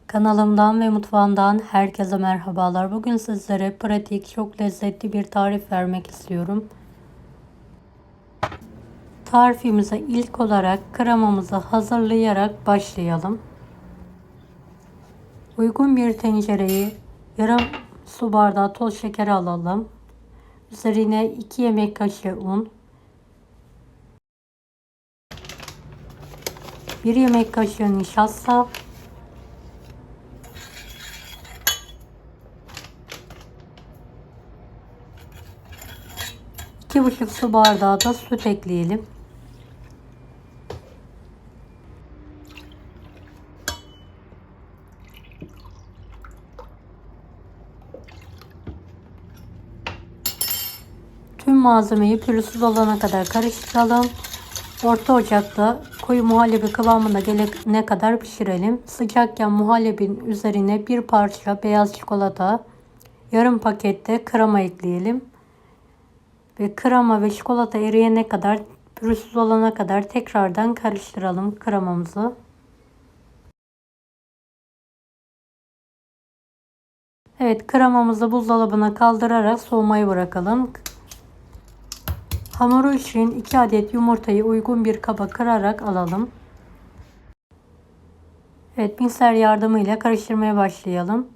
Kanalımdan ve mutfağımdan herkese merhabalar. Bugün sizlere pratik, çok lezzetli bir tarif vermek istiyorum. Tarifimize ilk olarak kremamızı hazırlayarak başlayalım. Uygun bir tencereyi yarım su bardağı toz şeker alalım. Üzerine 2 yemek kaşığı un, 1 yemek kaşığı nişasta, 2,5 su bardağı da süt ekleyelim. Tüm malzemeyi pürüzsüz olana kadar karıştıralım. Orta ocakta koyu muhallebi kıvamına gelene kadar pişirelim. Sıcakken muhallebinin üzerine bir parça beyaz çikolata, yarım pakette krema ekleyelim. Ve krema ve çikolata eriyene kadar, pürüzsüz olana kadar tekrardan karıştıralım kremamızı. Evet, kremamızı buzdolabına kaldırarak soğumaya bırakalım. Hamuru için 2 adet yumurtayı uygun bir kaba kırarak alalım. Evet, mikser yardımıyla karıştırmaya başlayalım.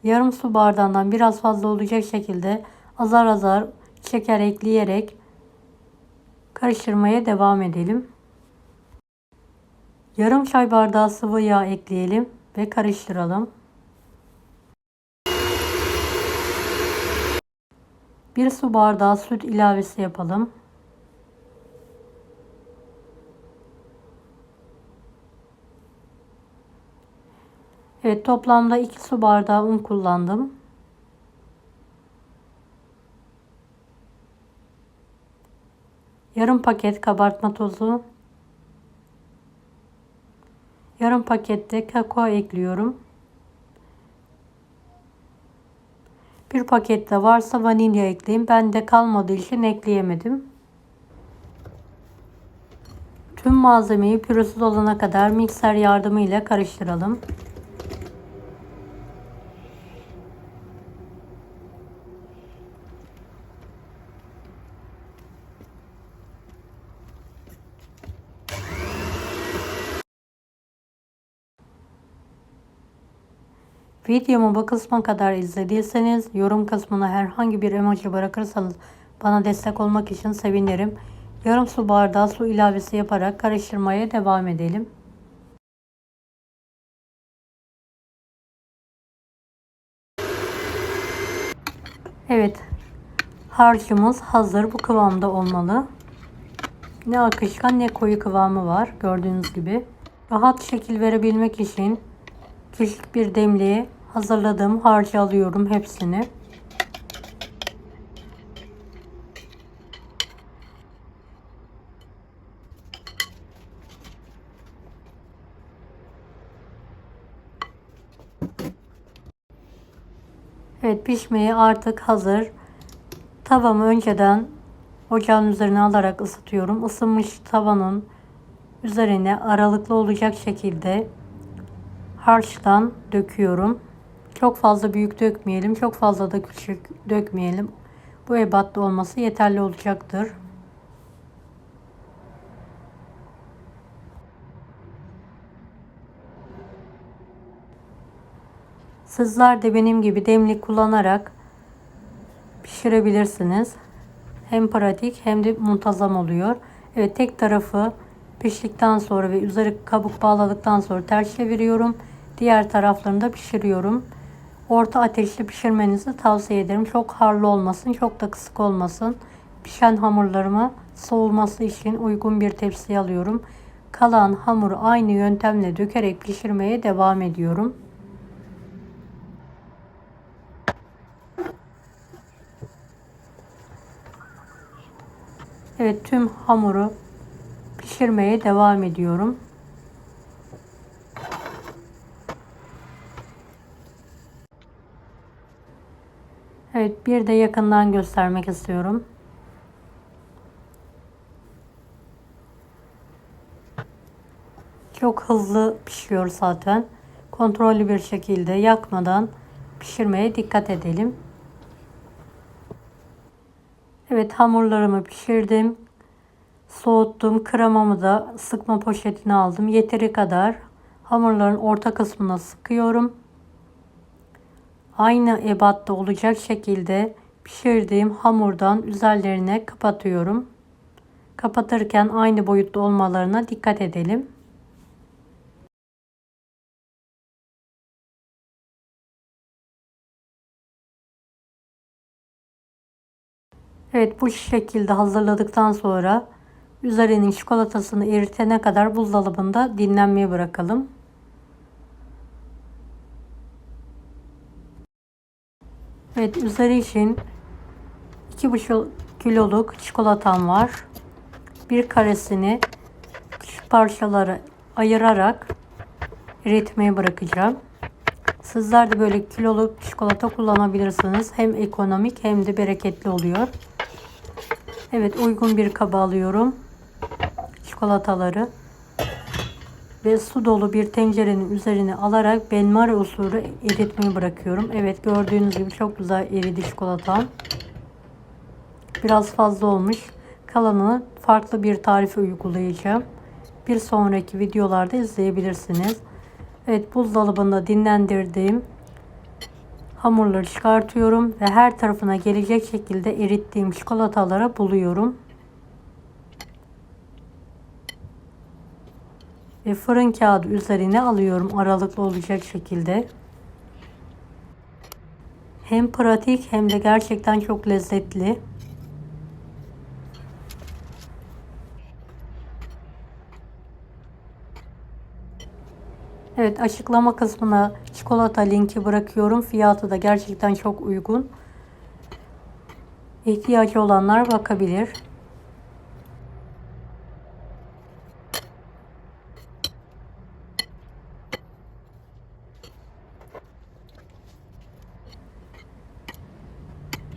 Yarım su bardağından biraz fazla olacak şekilde azar azar şeker ekleyerek karıştırmaya devam edelim. Yarım çay bardağı sıvı yağ ekleyelim ve karıştıralım. 1 su bardağı süt ilavesi yapalım. Evet, toplamda 2 su bardağı un kullandım. Yarım paket kabartma tozu. Yarım pakette kakao ekliyorum. Bir pakette varsa vanilya ekleyin. Bende kalmadığı için ekleyemedim. Tüm malzemeyi pürüzsüz olana kadar mikser yardımıyla karıştıralım. Videomu bu kısma kadar izlediyseniz yorum kısmına herhangi bir emoji bırakırsanız bana destek olmak için sevinirim. Yarım su bardağı su ilavesi yaparak karıştırmaya devam edelim. Evet, harcımız hazır, bu kıvamda olmalı. Ne akışkan ne koyu kıvamı var gördüğünüz gibi. Rahat şekil verebilmek için küçük bir demliğe hazırladığım harcı alıyorum hepsini. Evet, pişmeye artık hazır. Tavamı önceden ocağın üzerine alarak ısıtıyorum. Isınmış tavanın üzerine aralıklı olacak şekilde harçtan döküyorum. Çok fazla büyük dökmeyelim, çok fazla da küçük dökmeyelim. Bu ebatta olması yeterli olacaktır. Sizler de benim gibi demlik kullanarak pişirebilirsiniz. Hem pratik hem de muntazam oluyor. Evet, tek tarafı piştikten sonra ve üzeri kabuk bağladıktan sonra ters çeviriyorum. Diğer taraflarını da pişiriyorum. Orta ateşte pişirmenizi tavsiye ederim. Çok harlı olmasın, çok da kısık olmasın. Pişen hamurlarımı soğuması için uygun bir tepsiye alıyorum. Kalan hamuru aynı yöntemle dökerek pişirmeye devam ediyorum. Evet, tüm hamuru pişirmeye devam ediyorum. Evet, bir de yakından göstermek istiyorum. Çok hızlı pişiyor zaten. kontrollü bir şekilde yakmadan pişirmeye dikkat edelim. Evet, hamurlarımı pişirdim. Soğuttum. Kremamı da sıkma poşetine aldım. Yeteri kadar hamurların orta kısmına sıkıyorum. Aynı ebatta olacak şekilde pişirdiğim hamurdan üzerlerine kapatıyorum. Kapatırken aynı boyutta olmalarına dikkat edelim. Evet, bu şekilde hazırladıktan sonra üzerinin çikolatasını eritene kadar buzdolabında dinlenmeye bırakalım. Evet, üzeri için 2,5 kiloluk çikolatam var. Bir karesini küçük parçalara ayırarak eritmeye bırakacağım. Sizler de böyle kiloluk çikolata kullanabilirsiniz. Hem ekonomik hem de bereketli oluyor. Evet, uygun bir kaba alıyorum çikolataları ve su dolu bir tencerenin üzerine alarak benmari usulü eritmeyi bırakıyorum. Evet, gördüğünüz gibi çok güzel eridi çikolatam. Biraz fazla olmuş. Kalanını farklı bir tarife uygulayacağım. Bir sonraki videolarda izleyebilirsiniz. Evet, buzdolabında dinlendirdiğim hamurları çıkartıyorum ve her tarafına gelecek şekilde erittiğim çikolatalara buluyorum. Ve fırın kağıdı üzerine alıyorum aralıklı olacak şekilde. Hem pratik hem de gerçekten çok lezzetli. Evet, açıklama kısmına çikolata linki bırakıyorum. Fiyatı da gerçekten çok uygun. İhtiyacı olanlar bakabilir.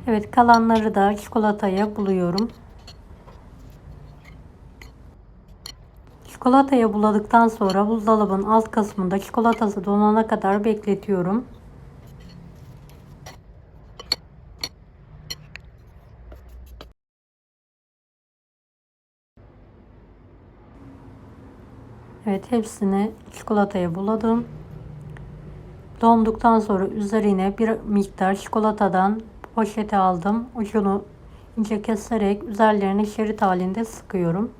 Evet, kalanları da çikolataya buluyorum. Çikolataya buladıktan sonra buzdolabının alt kısmında çikolatası donana kadar bekletiyorum. Evet, hepsini çikolataya buladım. Donduktan sonra üzerine bir miktar çikolatadan poşete aldım. Ucunu ince keserek üzerlerine şerit halinde sıkıyorum.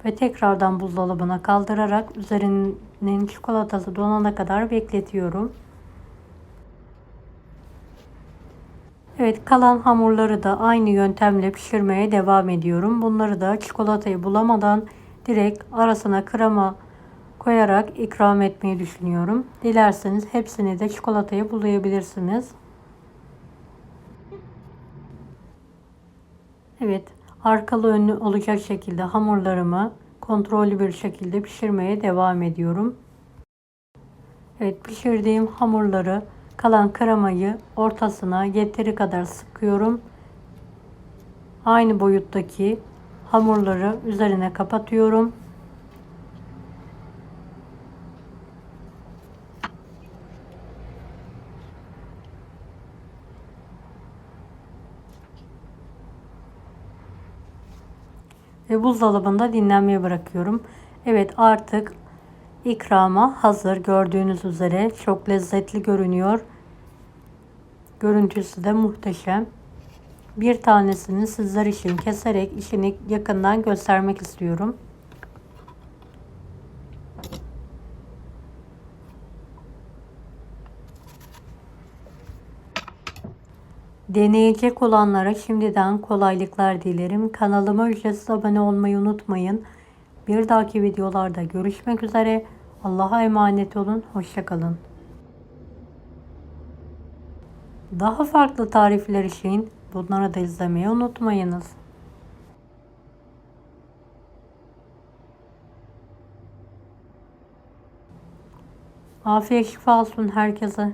Ve tekrardan buzdolabına kaldırarak üzerinin çikolatası donana kadar bekletiyorum. Evet, kalan hamurları da aynı yöntemle pişirmeye devam ediyorum. Bunları da çikolatayı bulamadan direkt arasına krema koyarak ikram etmeyi düşünüyorum. Dilerseniz hepsini de çikolataya bulayabilirsiniz. Evet, arkalı önlü olacak şekilde hamurlarımı kontrollü bir şekilde pişirmeye devam ediyorum. Evet, pişirdiğim hamurları kalan kremayı ortasına yeteri kadar sıkıyorum. Aynı boyuttaki hamurları üzerine kapatıyorum. Ve buzdolabında dinlenmeye bırakıyorum. Evet, artık ikrama hazır. Gördüğünüz üzere çok lezzetli görünüyor. Görüntüsü de muhteşem. Bir tanesini sizler için keserek işini yakından göstermek istiyorum. Deneyecek olanlara şimdiden kolaylıklar dilerim. Kanalıma ücretsiz abone olmayı unutmayın. Bir dahaki videolarda görüşmek üzere. Allah'a emanet olun. Hoşça kalın. Daha farklı tarifler için bunları da izlemeyi unutmayınız. Afiyet şifa olsun herkese.